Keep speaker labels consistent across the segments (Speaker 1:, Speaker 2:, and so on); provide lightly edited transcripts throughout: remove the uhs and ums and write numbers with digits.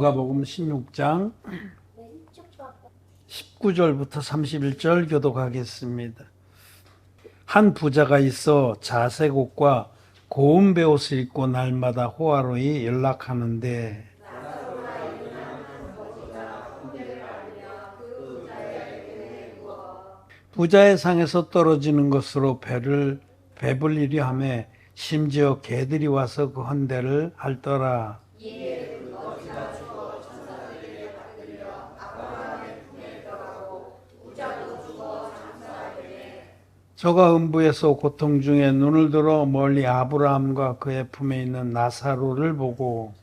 Speaker 1: 누가복음 16장 19절부터 31절 교독하겠습니다. 한 부자가 있어 자색 옷과 고운 베옷을 입고 날마다 호화로이 연락하는데 부자의 상에서 떨어지는 것으로 배불리려 하며 심지어 개들이 와서 그 헌대를 핥더라. 저가 음부에서 고통 중에 눈을 들어 멀리 아브라함과 그의 품에 있는 나사로를 보고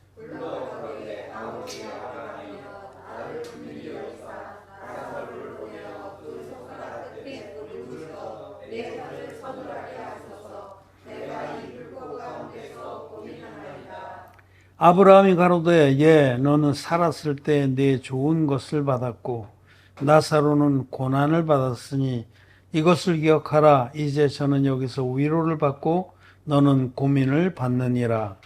Speaker 1: 아브라함이 가로되 너는 살았을 때 네 좋은 것을 받았고 나사로는 고난을 받았으니 이것을 기억하라. 이제 저는 여기서 위로를 받고 너는 고민을 받느니라.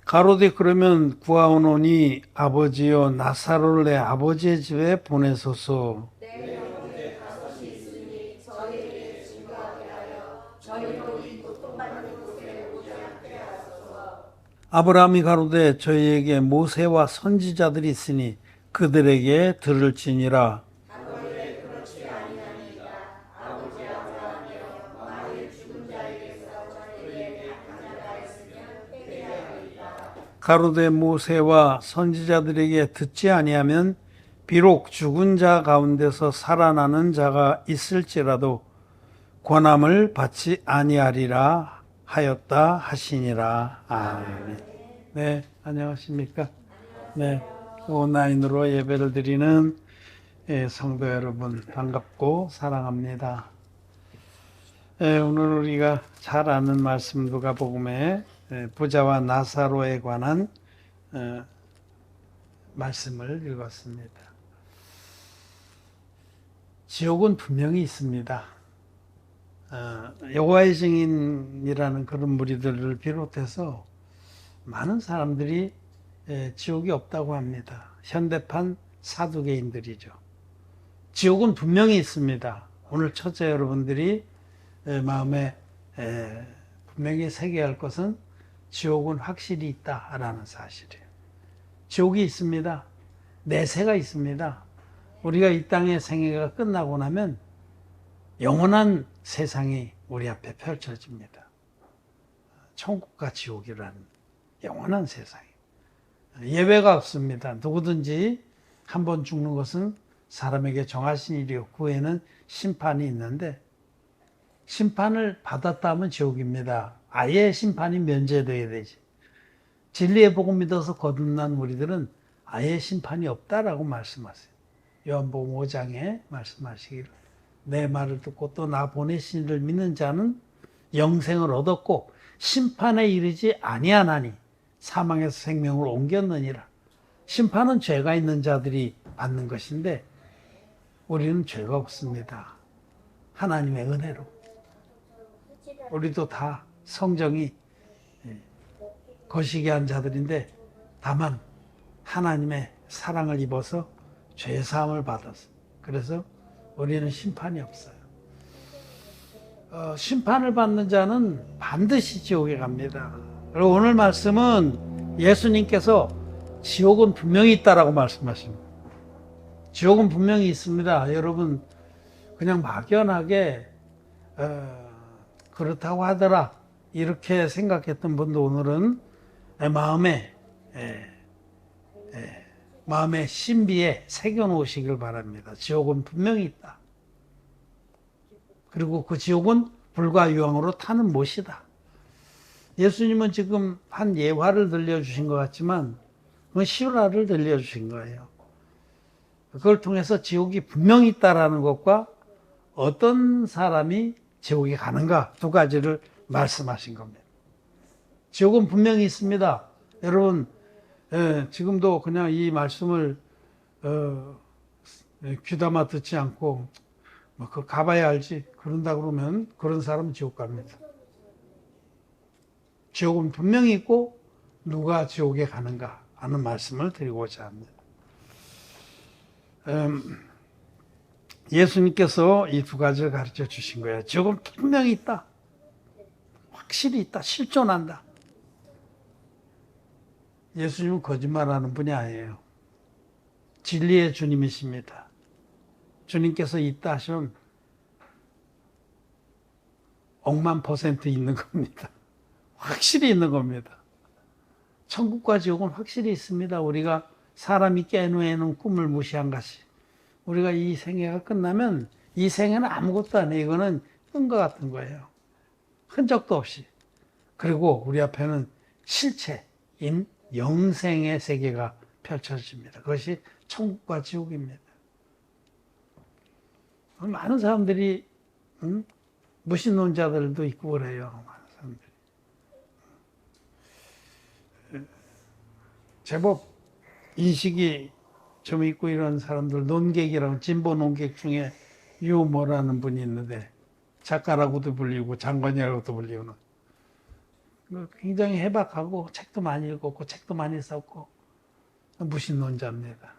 Speaker 1: 가로되 그러면 구하오노니 아버지여 나사로를 내 아버지의 집에 보내소서. 아브라함이 가로되 저희에게 모세와 선지자들이 있으니 그들에게 들을지니라. 가로되 모세와 선지자들에게 듣지 아니하면 비록 죽은 자 가운데서 살아나는 자가 있을지라도 권함을 받지 아니하리라 하였다 하시니라. 아멘. 네, 안녕하십니까? 네, 온라인으로 예배를 드리는 성도 여러분 반갑고 사랑합니다. 오늘 우리가 잘 아는 말씀 누가복음에 부자와 나사로에 관한 말씀을 읽었습니다. 지옥은 분명히 있습니다. 여호와의 증인이라는 그런 무리들을 비롯해서 많은 사람들이 지옥이 없다고 합니다. 현대판 사두개인들이죠. 지옥은 분명히 있습니다. 오늘 첫째 여러분들이 마음에 분명히 새겨야 할 것은 지옥은 확실히 있다라는 사실이에요. 지옥이 있습니다. 내세가 있습니다. 우리가 이 땅의 생애가 끝나고 나면 영원한 세상이 우리 앞에 펼쳐집니다. 천국과 지옥이라는 영원한 세상이 예외가 없습니다. 누구든지 한 번 죽는 것은 사람에게 정하신 일이고 그 후에는 심판이 있는데 심판을 받았다면 지옥입니다. 아예 심판이 면제되어야 되지. 진리의 복음 믿어서 거듭난 우리들은 아예 심판이 없다라고 말씀하세요. 요한복음 5장에 말씀하시기를 내 말을 듣고 또 나 보내신 이를 믿는 자는 영생을 얻었고 심판에 이르지 아니하나니 사망에서 생명을 옮겼느니라. 심판은 죄가 있는 자들이 받는 것인데 우리는 죄가 없습니다. 하나님의 은혜로 우리도 다 성정이 거시기한 자들인데 다만 하나님의 사랑을 입어서 죄사함을 받았어. 그래서 우리는 심판이 없어요. 심판을 받는 자는 반드시 지옥에 갑니다. 그리고 오늘 말씀은 예수님께서 지옥은 분명히 있다라고 말씀하십니다. 지옥은 분명히 있습니다. 여러분 그냥 막연하게 그렇다고 하더라 이렇게 생각했던 분도 오늘은 마음의 신비에 새겨놓으시길 바랍니다. 지옥은 분명히 있다. 그리고 그 지옥은 불과 유황으로 타는 못이다. 예수님은 지금 한 예화를 들려주신 것 같지만 그건 실화를 들려주신 거예요. 그걸 통해서 지옥이 분명히 있다라는 것과 어떤 사람이 지옥에 가는가 두 가지를 말씀하신 겁니다. 지옥은 분명히 있습니다. 여러분 지금도 그냥 이 말씀을 귀담아 듣지 않고 뭐 그 가봐야 알지 그런다 그러면 그런 사람은 지옥 갑니다. 지옥은 분명히 있고 누가 지옥에 가는가 하는 말씀을 드리고자 합니다. 예수님께서 이 두 가지를 가르쳐 주신 거예요. 지옥은 분명히 있다. 확실히 있다. 실존한다. 예수님은 거짓말하는 분이 아니에요. 진리의 주님이십니다. 주님께서 있다 하시면 억만 % 있는 겁니다. 확실히 있는 겁니다. 천국과 지옥은 확실히 있습니다. 우리가 사람이 깨놓은 꿈을 무시한 것이 우리가 이 생애가 끝나면 이 생애는 아무것도 아니에요. 이거는 끈과 같은 거예요. 흔적도 없이. 그리고 우리 앞에는 실체인 영생의 세계가 펼쳐집니다. 그것이 천국과 지옥입니다. 많은 사람들이 무신론자들도 있고 그래요. 많은 사람들이. 제법 인식이 좀 있고 이런 사람들, 논객이라고 진보 논객 중에 유모라는 분이 있는데 작가라고도 불리고 장관이라고도 불리고는 굉장히 해박하고 책도 많이 읽었고 책도 많이 썼고 무신론자입니다.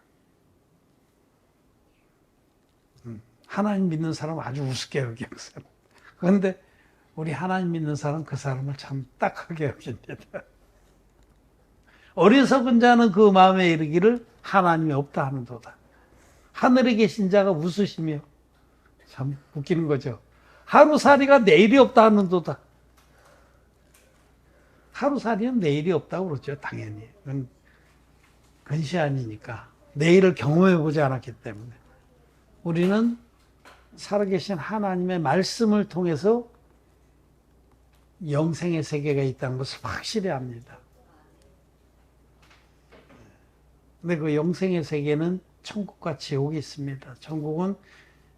Speaker 1: 하나님 믿는 사람 아주 우습게 여기요. 그런데 우리 하나님 믿는 사람 그 사람을 참 딱하게 여깁니다. 어리석은 자는 그 마음에 이르기를 하나님이 없다 하는도다. 하늘에 계신 자가 웃으시며 참 웃기는 거죠. 하루살이가 내일이 없다 하는도다. 하루살이는 내일이 없다고 그러죠. 당연히. 그건 근시안이니까. 내일을 경험해보지 않았기 때문에. 우리는 살아계신 하나님의 말씀을 통해서 영생의 세계가 있다는 것을 확실히 압니다. 근데 그 영생의 세계는 천국과 지옥이 있습니다. 천국은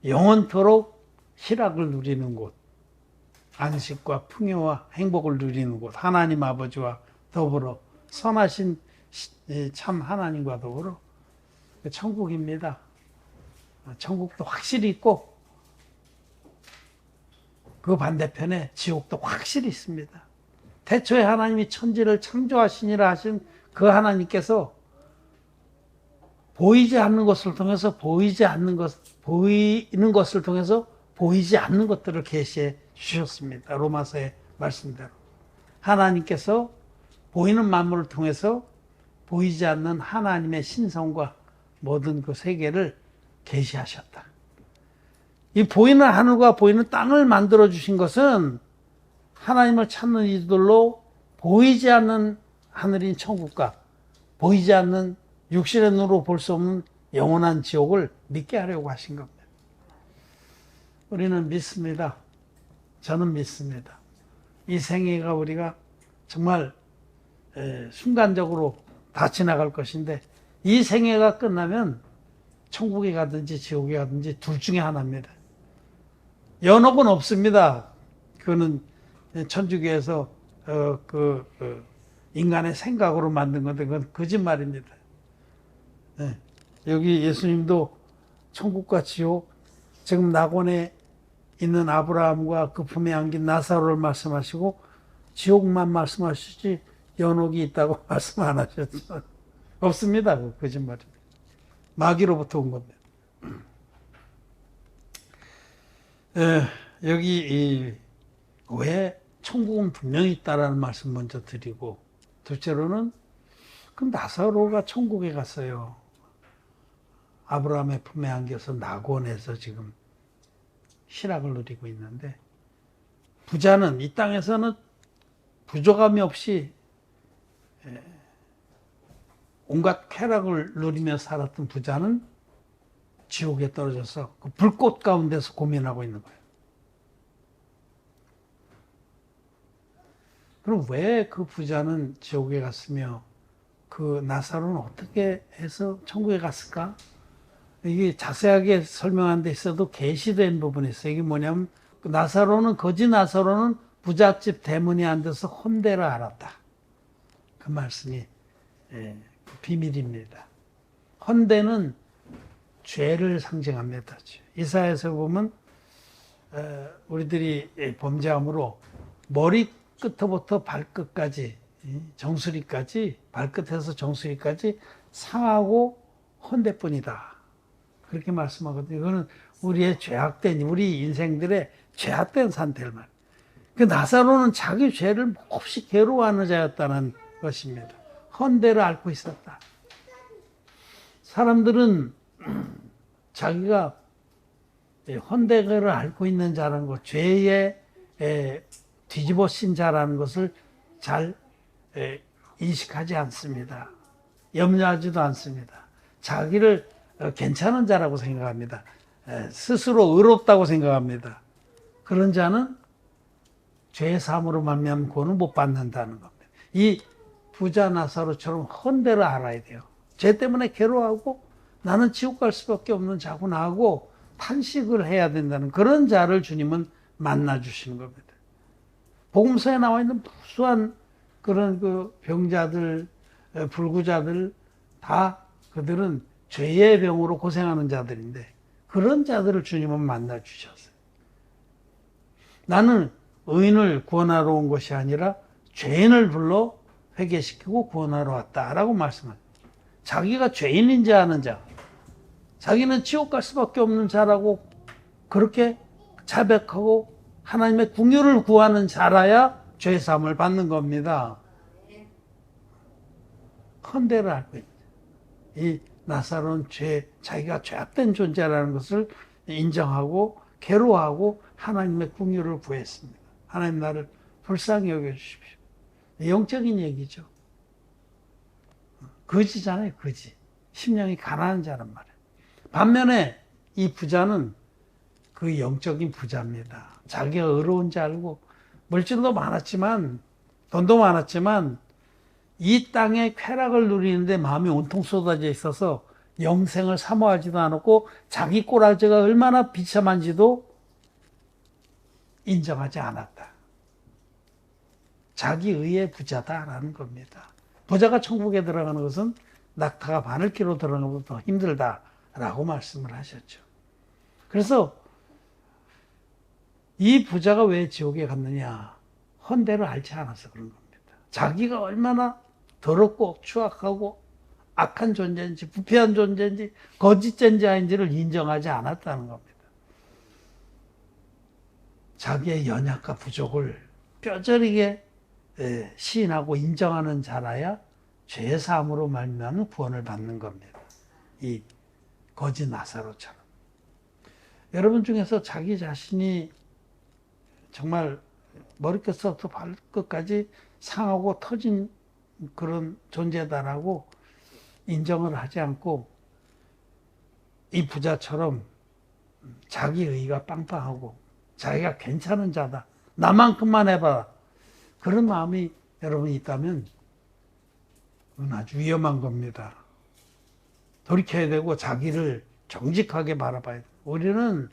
Speaker 1: 영원토록 희락을 누리는 곳, 안식과 풍요와 행복을 누리는 곳, 하나님 아버지와 더불어 선하신 참 하나님과 더불어 천국입니다. 천국도 확실히 있고 그 반대편에 지옥도 확실히 있습니다. 태초에 하나님이 천지를 창조하시니라 하신 그 하나님께서 보이지 않는 것을 통해서 보이는 것을 통해서 보이지 않는 것들을 계시해 주셨습니다. 로마서의 말씀대로. 하나님께서 보이는 만물을 통해서 보이지 않는 하나님의 신성과 모든 그 세계를 계시하셨다. 이 보이는 하늘과 보이는 땅을 만들어 주신 것은 하나님을 찾는 이들로 보이지 않는 하늘인 천국과 보이지 않는 육신의 눈으로 볼 수 없는 영원한 지옥을 믿게 하려고 하신 겁니다. 우리는 믿습니다. 저는 믿습니다. 이 생애가 우리가 정말 순간적으로 다 지나갈 것인데 이 생애가 끝나면 천국에 가든지 지옥에 가든지 둘 중에 하나입니다. 연옥은 없습니다. 그거는 천주교에서 인간의 생각으로 만든 건데 그건 거짓말입니다. 네. 여기 예수님도 천국과 지옥, 지금 낙원에 있는 아브라함과 그 품에 안긴 나사로를 말씀하시고 지옥만 말씀하시지 연옥이 있다고 말씀 안 하셨죠. 없습니다. 거짓말입니다. 마귀로부터 온 겁니다. 여기 왜 천국은 분명히 있다라는 말씀 먼저 드리고 둘째로는 그 나사로가 천국에 갔어요. 아브라함의 품에 안겨서 낙원에서 지금 희락을 누리고 있는데 부자는 이 땅에서는 부족함이 없이 온갖 쾌락을 누리며 살았던 부자는 지옥에 떨어져서 그 불꽃 가운데서 고민하고 있는 거예요. 그럼 왜 그 부자는 지옥에 갔으며 그 나사로는 어떻게 해서 천국에 갔을까? 이게 자세하게 설명한 데 있어도 계시된 부분이 있어요. 이게 뭐냐면 그 거지 나사로는 부잣집 대문에 앉아서 혼대를 알았다. 그 말씀이 비밀입니다. 헌대는 죄를 상징합니다. 이사야에서 보면 우리들이 범죄함으로 머리끝부터 발끝까지, 정수리까지, 발끝에서 정수리까지 상하고 헌데뿐이다. 그렇게 말씀하거든요. 이거는 우리의 죄악된, 우리 인생들의 죄악된 상태를 말해요. 그 나사로는 자기 죄를 몹시 괴로워하는 자였다는 것입니다. 헌데를 앓고 있었다. 사람들은 자기가 헌데를 앓고 있는 자라는 것, 죄에 뒤집어진 자라는 것을 잘 인식하지 않습니다. 염려하지도 않습니다. 자기를 괜찮은 자라고 생각합니다. 스스로 의롭다고 생각합니다. 그런 자는 죄의 사함으로 말미암아 구원을 못 받는다는 겁니다. 이 부자 나사로처럼 헌데를 알아야 돼요. 죄 때문에 괴로워하고 나는 지옥 갈 수밖에 없는 자구나 하고 탄식을 해야 된다는 그런 자를 주님은 만나 주시는 겁니다. 복음서에 나와 있는 무수한 그런 그 병자들, 불구자들 다 그들은 죄의 병으로 고생하는 자들인데 그런 자들을 주님은 만나 주셨어요. 나는 의인을 구원하러 온 것이 아니라 죄인을 불러 회개시키고 구원하러 왔다라고 말씀합니다. 자기가 죄인인지 아는 자, 자기는 지옥 갈 수밖에 없는 자라고 그렇게 자백하고 하나님의 궁유를 구하는 자라야 죄사함을 받는 겁니다. 헌데를 알고 있는 이 나사로는 자기가 죄악된 존재라는 것을 인정하고 괴로워하고 하나님의 궁유를 구했습니다. 하나님 나를 불쌍히 여겨주십시오. 영적인 얘기죠. 거지잖아요, 거지. 심령이 가난한 자란 말이에요. 반면에 이 부자는 그 영적인 부자입니다. 자기가 의로운 줄 알고 물질도 많았지만 돈도 많았지만 이 땅의 쾌락을 누리는데 마음이 온통 쏟아져 있어서 영생을 사모하지도 않았고 자기 꼬라지가 얼마나 비참한지도 인정하지 않았다. 자기 의의 부자다라는 겁니다. 부자가 천국에 들어가는 것은 낙타가 바늘기로 들어가는 것보다 더 힘들다라고 말씀을 하셨죠. 그래서 이 부자가 왜 지옥에 갔느냐? 헌데를 알지 않아서 그런 겁니다. 자기가 얼마나 더럽고 추악하고 악한 존재인지 부패한 존재인지 거짓죄인지를 인정하지 않았다는 겁니다. 자기의 연약과 부족을 뼈저리게 시인하고 인정하는 자라야 죄의 사함으로 말미암아 구원을 받는 겁니다. 이 거지 나사로처럼. 여러분 중에서 자기 자신이 정말 머리끝부터 발끝까지 상하고 터진 그런 존재다라고 인정을 하지 않고 이 부자처럼 자기 의가 빵빵하고 자기가 괜찮은 자다. 나만큼만 해봐라. 그런 마음이 여러분이 있다면 그건 아주 위험한 겁니다. 돌이켜야 되고 자기를 정직하게 바라봐야 돼요. 우리는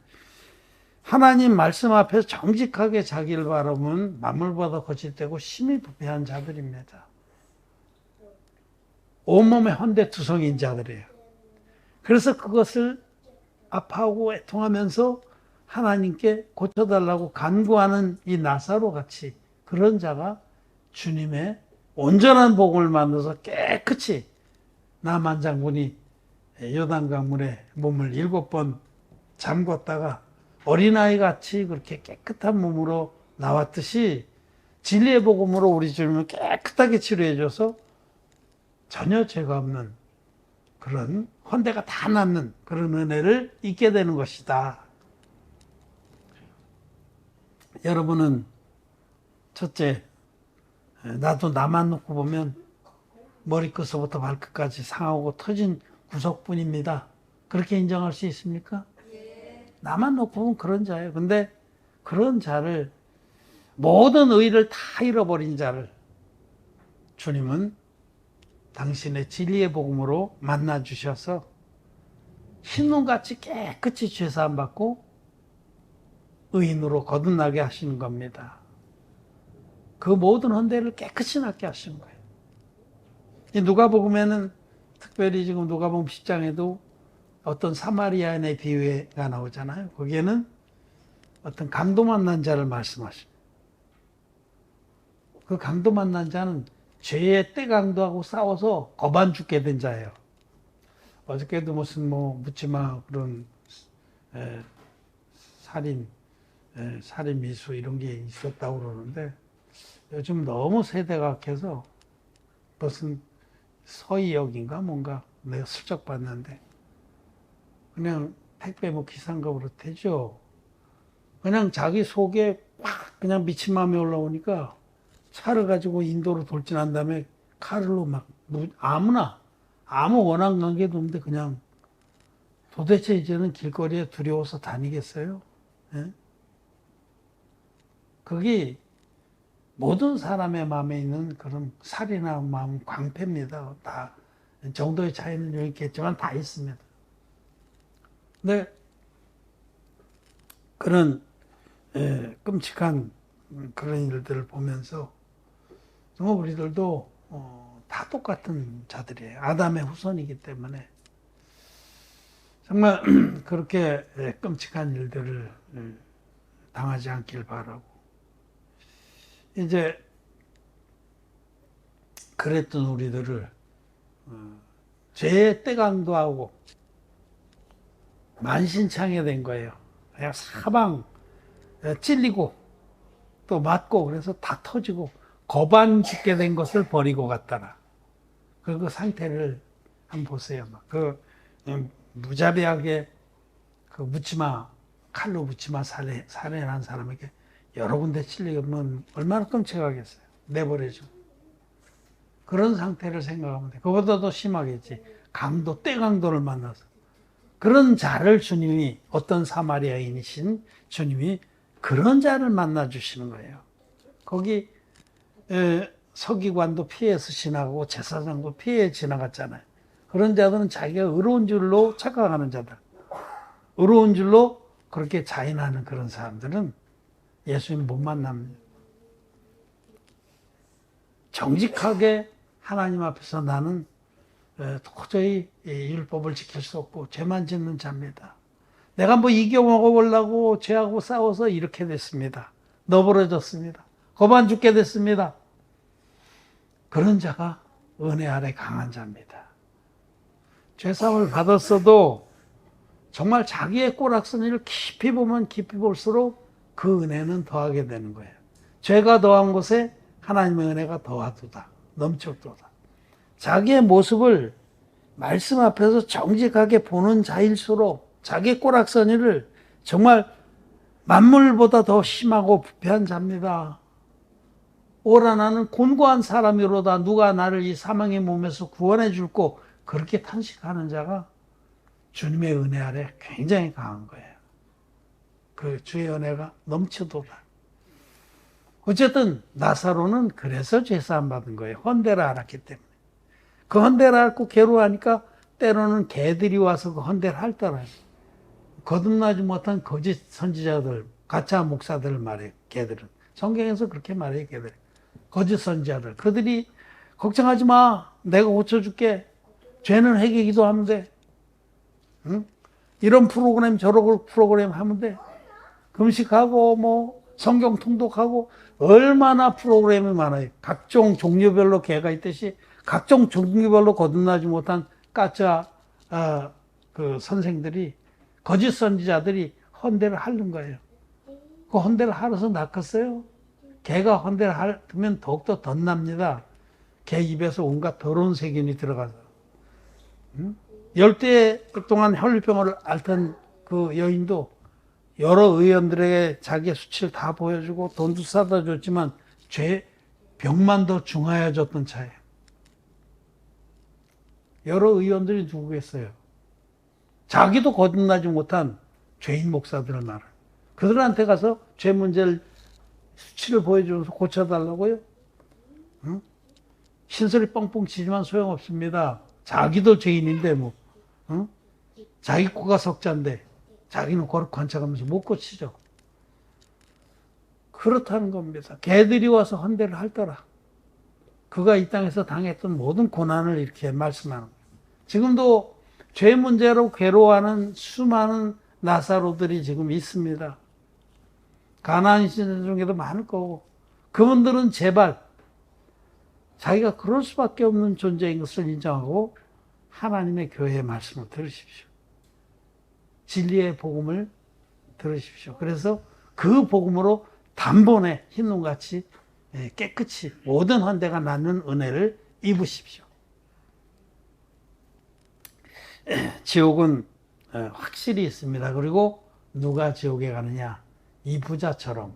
Speaker 1: 하나님 말씀 앞에서 정직하게 자기를 바라보면 만물보다 거짓되고 심히 부패한 자들입니다. 온몸에 헌데투성인 자들이에요. 그래서 그것을 아파하고 애통하면서 하나님께 고쳐달라고 간구하는 이 나사로 같이 그런 자가 주님의 온전한 복음을 만나서 깨끗이 나만 장군이 요단강물에 몸을 7번 잠궜다가 어린아이 같이 그렇게 깨끗한 몸으로 나왔듯이 진리의 복음으로 우리 주님을 깨끗하게 치료해줘서 전혀 죄가 없는 그런 헌데가 다 낫는 그런 은혜를 잊게 되는 것이다. 여러분은 첫째, 나도 나만 놓고 보면 머리끝부터 발끝까지 상하고 터진 구석뿐입니다. 그렇게 인정할 수 있습니까? 나만 놓고 보면 그런 자예요. 근데 그런 자를 모든 의를 다 잃어버린 자를 주님은 당신의 진리의 복음으로 만나 주셔서 흰눈같이 깨끗이 죄사함 받고 의인으로 거듭나게 하시는 겁니다. 그 모든 헌데를 깨끗이 낫게 하시는 거예요. 이 누가복음에는 특별히 지금 누가복음 10장에도 어떤 사마리아인의 비유가 나오잖아요. 거기에는 어떤 강도 만난 자를 말씀하십니다. 그 강도 만난 자는 죄의 때강도하고 싸워서 거반 죽게 된 자예요. 어저께도 무슨 묻지마 그런 살인 미수 이런 게 있었다고 그러는데 요즘 너무 세대가 악해서 무슨 서희역인가 뭔가 내가 슬쩍 봤는데 그냥 택배 기상급으로 되죠. 그냥 자기 속에 막 그냥 미친 마음이 올라오니까 차를 가지고 인도로 돌진한 다음에 칼로 막 아무나 아무 원한 관계도 없는데 그냥 도대체 이제는 길거리에 두려워서 다니겠어요? 예? 그게 모든 사람의 마음에 있는 그런 살인한 마음 광패입니다. 다 정도의 차이는 있겠지만 다 있습니다. 근데 그런 끔찍한 그런 일들을 보면서 정말 우리들도 다 똑같은 자들이에요. 아담의 후손이기 때문에 정말 그렇게 끔찍한 일들을 당하지 않길 바라고 이제 그랬던 우리들을 죄의 때강도하고 만신창이 된 거예요. 그냥 사방 찔리고 또 맞고 그래서 다 터지고 거반 죽게 된 것을 버리고 갔다라. 그 상태를 한번 보세요. 무자비하게 칼로 묻지마 살해한 사람에게 여러 군데 찔리면 얼마나 끔찍하겠어요. 내버려줘. 그런 상태를 생각하면 돼. 그보다 더 심하겠지. 때강도를 만나서. 그런 자를 주님이, 어떤 사마리아인이신 주님이 그런 자를 만나 주시는 거예요. 거기 서기관도 피해서 지나가고 제사장도 피해 지나갔잖아요. 그런 자들은 자기가 의로운 줄로 착각하는 자들. 의로운 줄로 그렇게 자인하는 그런 사람들은 예수님 못 만납니다. 정직하게 하나님 앞에서 나는 도저히 율법을 지킬 수 없고 죄만 짓는 자입니다. 내가 이겨 먹어보려고 죄하고 싸워서 이렇게 됐습니다. 너버러졌습니다. 거반 죽게 됐습니다. 그런 자가 은혜 아래 강한 자입니다. 죄사함을 받았어도 정말 자기의 꼬락서니를 깊이 보면 깊이 볼수록 그 은혜는 더하게 되는 거예요. 죄가 더한 곳에 하나님의 은혜가 더하도다. 넘쳤도다. 자기의 모습을 말씀 앞에서 정직하게 보는 자일수록 자기의 꼬락서니를 정말 만물보다 더 심하고 부패한 자입니다. 오라 나는 곤고한 사람이로다. 누가 나를 이 사망의 몸에서 구원해 줄꼬. 그렇게 탄식하는 자가 주님의 은혜 아래 굉장히 강한 거예요. 그 주의 은혜가 넘치도다. 어쨌든 나사로는 그래서 죄사함 받은 거예요. 헌대를 알았기 때문에. 그 헌대를 앓고 괴로워하니까 때로는 개들이 와서 그 헌대를 핥더라고요. 거듭나지 못한 거짓 선지자들, 가짜 목사들을 말해요. 개들은. 성경에서 그렇게 말해요. 개들. 거짓 선지자들. 그들이 걱정하지 마. 내가 고쳐줄게. 죄는 회개 기도하면 돼. 응? 이런 프로그램 저런 프로그램 하면 돼. 금식하고 성경 통독하고 얼마나 프로그램이 많아요. 각종 종류별로 개가 있듯이 각종 종류별로 거듭나지 못한 가짜 그 선생들이 거짓 선지자들이 헌대를 하는 거예요. 그 헌대를 하러서 낚았어요. 개가 헌대를 하면 더욱더 덧납니다. 개 입에서 온갖 더러운 세균이 들어가서. 열대 동안 혈류병을 앓던 그 여인도 여러 의원들에게 자기의 수치를 다 보여주고 돈도 사다 줬지만 병만 더 중하여졌던 차예요. 여러 의원들이 누구겠어요? 자기도 거듭나지 못한 죄인 목사들을 말해요. 그들한테 가서 죄 문제를 수치를 보여주면서 고쳐달라고요? 응? 신설이 뻥뻥 치지만 소용없습니다. 자기도 죄인인데 응? 자기 코가 석자인데 자기는 관찰하면서 못 고치죠. 그렇다는 겁니다. 개들이 와서 헌대를 핥더라. 그가 이 땅에서 당했던 모든 고난을 이렇게 말씀하는 거예요. 지금도 죄 문제로 괴로워하는 수많은 나사로들이 지금 있습니다. 가나안 시대 중에도 많을 거고, 그분들은 제발 자기가 그럴 수밖에 없는 존재인 것을 인정하고 하나님의 교회의 말씀을 들으십시오. 진리의 복음을 들으십시오. 그래서 그 복음으로 단번에 흰눈같이 깨끗이 모든 헌대가 낫는 은혜를 입으십시오. 지옥은 확실히 있습니다. 그리고 누가 지옥에 가느냐? 이 부자처럼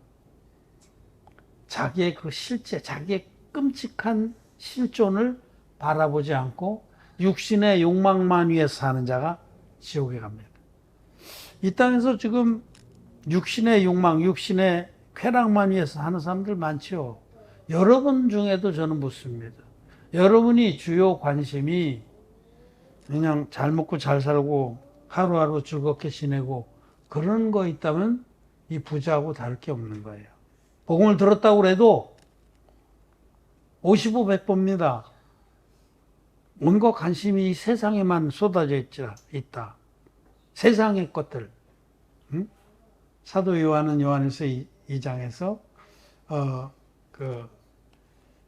Speaker 1: 자기의 그 실제, 자기의 끔찍한 실존을 바라보지 않고 육신의 욕망만 위해서 사는 자가 지옥에 갑니다. 이 땅에서 지금 육신의 욕망, 육신의 쾌락만 위해서 하는 사람들 많죠. 여러분 중에도 저는 묻습니다. 여러분이 주요 관심이 그냥 잘 먹고 잘 살고 하루하루 즐겁게 지내고 그런 거 있다면 이 부자하고 다를 게 없는 거예요. 복음을 들었다고 해도 55, 100보입니다. 온갖 관심이 세상에만 쏟아져 있다. 세상의 것들. 사도 요한은 요한일서 2장에서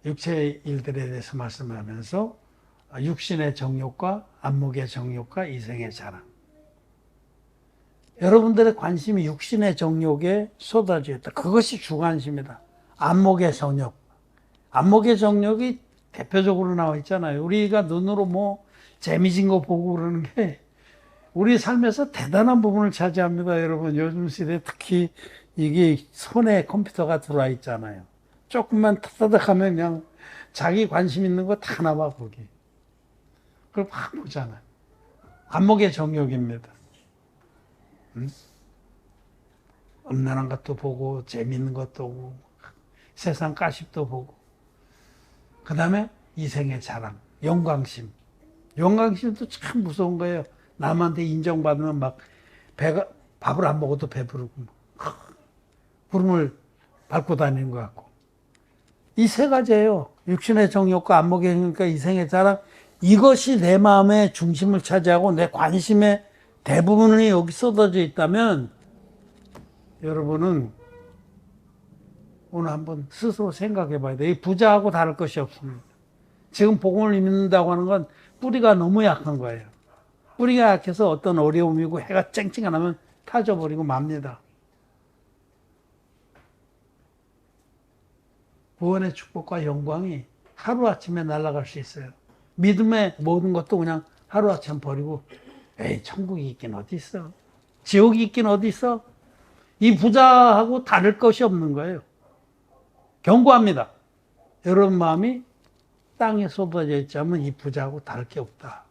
Speaker 1: 육체의 일들에 대해서 말씀하면서 육신의 정욕과 안목의 정욕과 이생의 자랑. 여러분들의 관심이 육신의 정욕에 쏟아져 있다. 그것이 주관심이다. 안목의 정욕. 안목의 정욕이 대표적으로 나와 있잖아요. 우리가 눈으로 뭐 재미진 거 보고 그러는 게 우리 삶에서 대단한 부분을 차지합니다. 여러분, 요즘 시대 특히 이게 손에 컴퓨터가 들어와 있잖아요. 조금만 타다닥 하면 그냥 자기 관심 있는 거 다 나와, 거기. 그걸 막 보잖아요. 안목의 정욕입니다. 음란한 것도 보고, 재밌는 것도 보고, 세상 가십도 보고. 그 다음에 이생의 자랑, 영광심. 영광심도 참 무서운 거예요. 남한테 인정받으면 막 밥을 안 먹어도 배부르고, 구름을 밟고 다니는 것 같고. 이 세 가지예요. 육신의 정욕과 안목의 정욕과 이생의 자랑. 이것이 내 마음의 중심을 차지하고 내 관심의 대부분이 여기 쏟아져 있다면 여러분은 오늘 한번 스스로 생각해 봐야 돼요. 이 부자하고 다를 것이 없습니다. 지금 복음을 믿는다고 하는 건 뿌리가 너무 약한 거예요. 뿌리가 약해서 어떤 어려움이고 해가 쨍쨍 안 하면 타져버리고 맙니다. 구원의 축복과 영광이 하루아침에 날아갈 수 있어요. 믿음의 모든 것도 그냥 하루아침 버리고 에이, 천국이 있긴 어디 있어? 지옥이 있긴 어디 있어? 이 부자하고 다를 것이 없는 거예요. 경고합니다. 여러분 마음이 땅에 쏟아져 있자면 이 부자하고 다를 게 없다.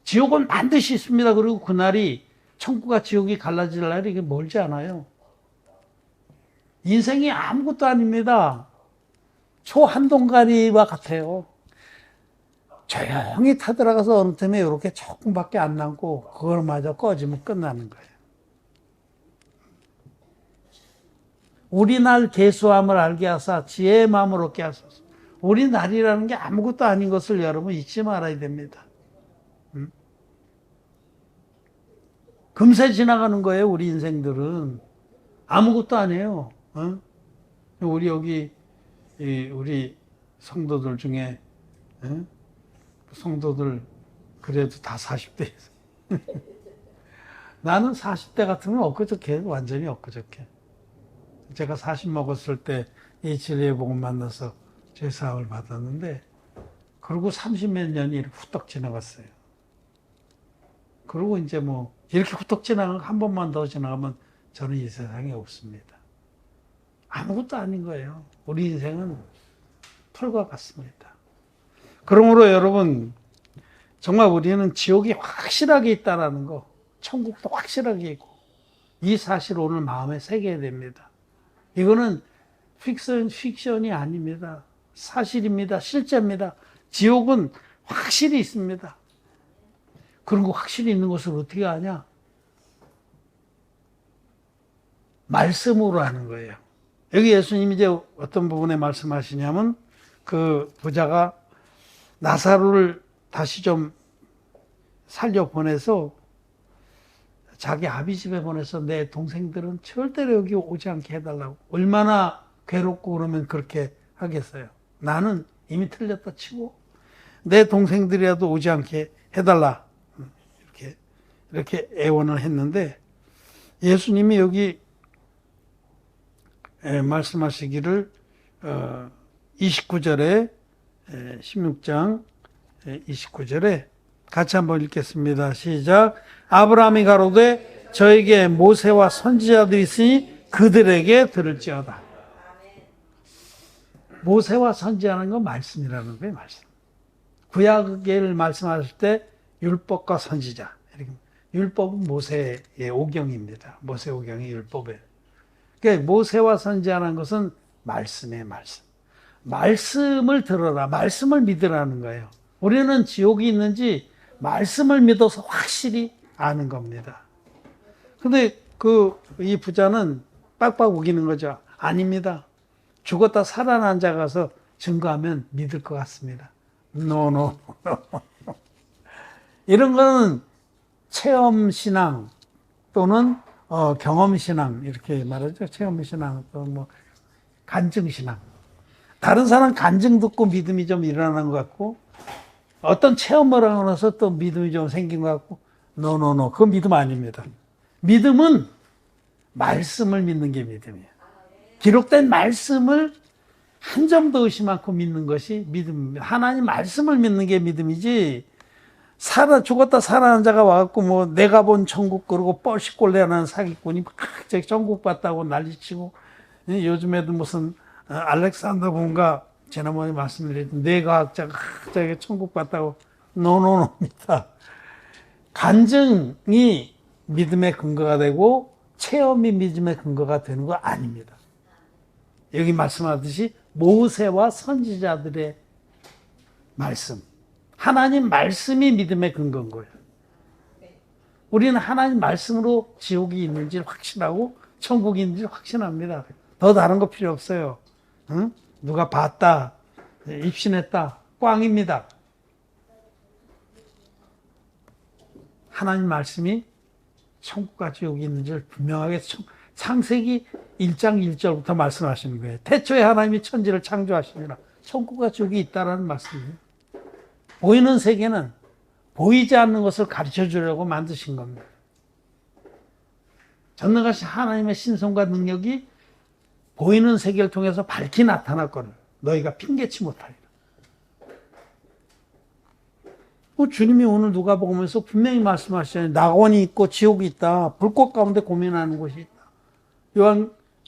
Speaker 1: 지옥은 반드시 있습니다. 그리고 그날이 천국과 지옥이 갈라질 날이 이게 멀지 않아요. 인생이 아무것도 아닙니다. 초 한동가리와 같아요. 조용히 타들어가서 어느 틈에 이렇게 조금밖에 안 남고 그걸 마저 꺼지면 끝나는 거예요. 우리 날 계수함을 알게 하사 지혜의 마음을 얻게 하소서. 우리 날이라는 게 아무것도 아닌 것을 여러분 잊지 말아야 됩니다. 금세 지나가는 거예요. 우리 인생들은 아무것도 아니에요. 우리 여기 우리 성도들 중에 성도들 그래도 다 40대 나는 40대 같으면 엊그저께 완전히 엊그저께 제가 40 먹었을 때 이 진리의 복음 만나서 제사함을 받았는데 그리고 30몇 년이 이렇게 후딱 지나갔어요. 그리고 이제 뭐 이렇게 후딱 지나가면 한 번만 더 지나가면 저는 이 세상에 없습니다. 아무것도 아닌 거예요. 우리 인생은 털과 같습니다. 그러므로 여러분 정말 우리는 지옥이 확실하게 있다는 거, 천국도 확실하게 있고 이 사실을 오늘 마음에 새겨야 됩니다. 이거는 픽션이 아닙니다. 사실입니다. 실제입니다. 지옥은 확실히 있습니다. 그런 거 확실히 있는 것을 어떻게 아냐? 말씀으로 하는 거예요. 여기 예수님이 이제 어떤 부분에 말씀하시냐면 그 부자가 나사로를 다시 좀 살려 보내서 자기 아비 집에 보내서 내 동생들은 절대로 여기 오지 않게 해달라고. 얼마나 괴롭고 그러면 그렇게 하겠어요. 나는 이미 틀렸다 치고 내 동생들이라도 오지 않게 해달라. 이렇게 애원을 했는데 예수님이 여기 말씀하시기를 29절에 16장 29절에 같이 한번 읽겠습니다. 시작. 아브라함이 가로되 저에게 모세와 선지자들이 있으니 그들에게 들을지어다. 모세와 선지자는 건 말씀이라는 거예요. 말씀. 구약을 말씀하실 때 율법과 선지자. 율법은 모세의 오경입니다. 모세 오경이 율법이에요. 그러니까 모세와 선지자라는 것은 말씀의 말씀. 말씀을 들어라. 말씀을 믿으라는 거예요. 우리는 지옥이 있는지 말씀을 믿어서 확실히 아는 겁니다. 근데 이 부자는 빡빡 우기는 거죠. 아닙니다. 죽었다 살아난 자 가서 증거하면 믿을 것 같습니다. 노. 이런 거는 체험신앙 또는 경험신앙 이렇게 말하죠. 체험신앙 또 뭐 간증신앙. 다른 사람 간증 듣고 믿음이 좀 일어나는 것 같고 어떤 체험을 하고 나서 또 믿음이 좀 생긴 것 같고 노. 그건 믿음 아닙니다. 믿음은 말씀을 믿는 게 믿음이에요. 기록된 말씀을 한 점도 의심 않고 믿는 것이 믿음입니다. 하나님 말씀을 믿는 게 믿음이지 죽었다 살아난 자가 와갖고 뭐 내가 본 천국 그러고 뻘씩골레하는 사기꾼이 갑자기 천국 봤다고 난리치고 요즘에도 무슨 알렉산더 분가 지난번에 말씀드렸던 뇌과학자가 갑자기 천국 봤다고 노노노입니다. 간증이 믿음의 근거가 되고 체험이 믿음의 근거가 되는 거 아닙니다. 여기 말씀하듯이 모세와 선지자들의 말씀, 하나님 말씀이 믿음의 근거인 거예요. 우리는 하나님 말씀으로 지옥이 있는지 확신하고 천국이 있는지 확신합니다. 더 다른 거 필요 없어요. 응? 누가 봤다, 입신했다, 꽝입니다. 하나님 말씀이 천국과 지옥이 있는지를 분명하게 창세기 1장 1절부터 말씀하시는 거예요. 태초에 하나님이 천지를 창조하시니라 천국과 지옥이 있다라는 말씀이에요. 보이는 세계는 보이지 않는 것을 가르쳐 주려고 만드신 겁니다. 전능하신 하나님의 신성과 능력이 보이는 세계를 통해서 밝히 나타났거든. 너희가 핑계치 못하리라. 주님이 오늘 누가복음에서 분명히 말씀하시잖아요. 낙원이 있고 지옥이 있다. 불꽃 가운데 고민하는 곳이 있다.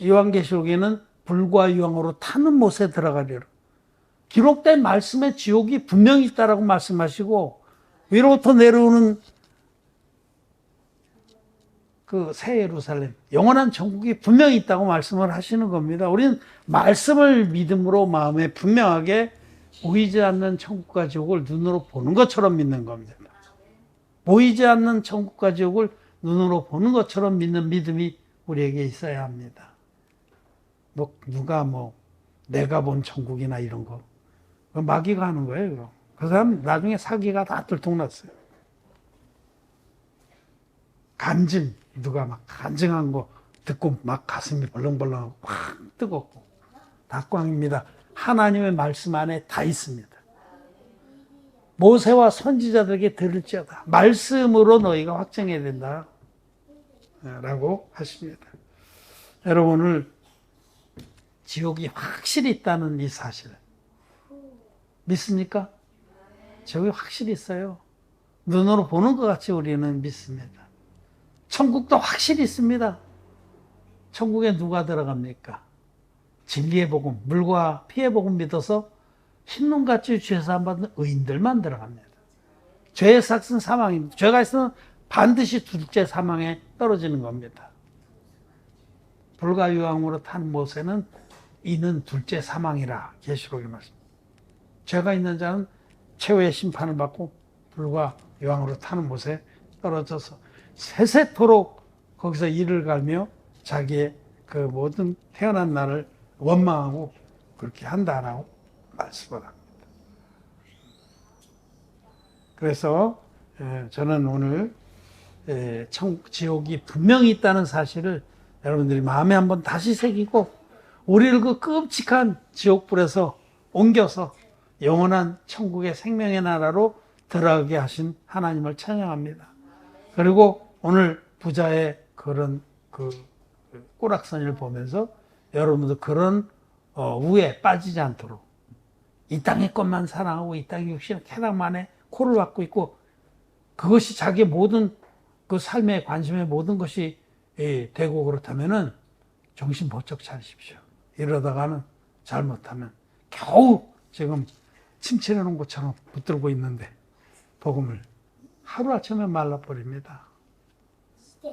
Speaker 1: 요한계시록에는 불과 유황으로 타는 못에 들어가리라. 기록된 말씀에 지옥이 분명히 있다라고 말씀하시고 위로부터 내려오는 그 새 예루살렘, 영원한 천국이 분명히 있다고 말씀을 하시는 겁니다. 우리는 말씀을 믿음으로 마음에 분명하게 보이지 않는 천국과 지옥을 눈으로 보는 것처럼 믿는 겁니다. 보이지 않는 천국과 지옥을 눈으로 보는 것처럼 믿는 믿음이 우리에게 있어야 합니다. 누가 내가 본 천국이나 이런 거 마귀가 하는 거예요. 그 사람 나중에 사기가 다 들통났어요. 간증, 누가 막 간증한 거 듣고 막 가슴이 벌렁벌렁하고 확 뜨겁고 다 꽝입니다. 하나님의 말씀 안에 다 있습니다. 모세와 선지자들에게 들을지어다. 말씀으로 너희가 확정해야 된다. 라고 하십니다. 여러분 오늘 지옥이 확실히 있다는 이 사실 믿습니까? 지옥이 확실히 있어요. 눈으로 보는 것 같이 우리는 믿습니다. 천국도 확실히 있습니다. 천국에 누가 들어갑니까? 진리의 복음, 물과 피의 복음 믿어서 흰눈같이 죄사함 받는 의인들만 들어갑니다. 죄의 삭은 사망입니다. 죄가 있으면 반드시 둘째 사망에 떨어지는 겁니다. 불과 유황으로 탄 모세는 이는 둘째 사망이라 계시록에 말씀. 죄가 있는 자는 최후의 심판을 받고 불과 유황으로 타는 못에 떨어져서 세세토록 거기서 이를 갈며 자기의 그 모든 태어난 날을 원망하고 그렇게 한다라고 말씀을 합니다. 그래서 저는 오늘 지옥이 분명히 있다는 사실을 여러분들이 마음에 한번 다시 새기고 우리를 그 끔찍한 지옥불에서 옮겨서 영원한 천국의 생명의 나라로 들어가게 하신 하나님을 찬양합니다. 그리고 오늘 부자의 그런 그 꼬락서니를 보면서 여러분도 그런 우에 빠지지 않도록 이 땅의 것만 사랑하고 이 땅의 육신의 쾌락만에 코를 박고 있고 그것이 자기의 모든 그 삶의 관심의 모든 것이 되고 그렇다면은 정신 번쩍 차리십시오. 이러다가는 잘못하면 겨우 지금 침체해 놓은 것처럼 붙들고 있는데 복음을 하루아침에 말라버립니다.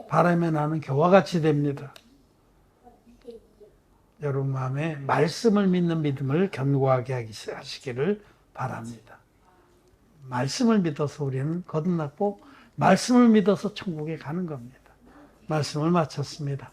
Speaker 1: 바람에 나는 겨와 같이 됩니다. 여러분 마음에 말씀을 믿는 믿음을 견고하게 하시기를 바랍니다. 말씀을 믿어서 우리는 거듭났고 말씀을 믿어서 천국에 가는 겁니다. 말씀을 마쳤습니다.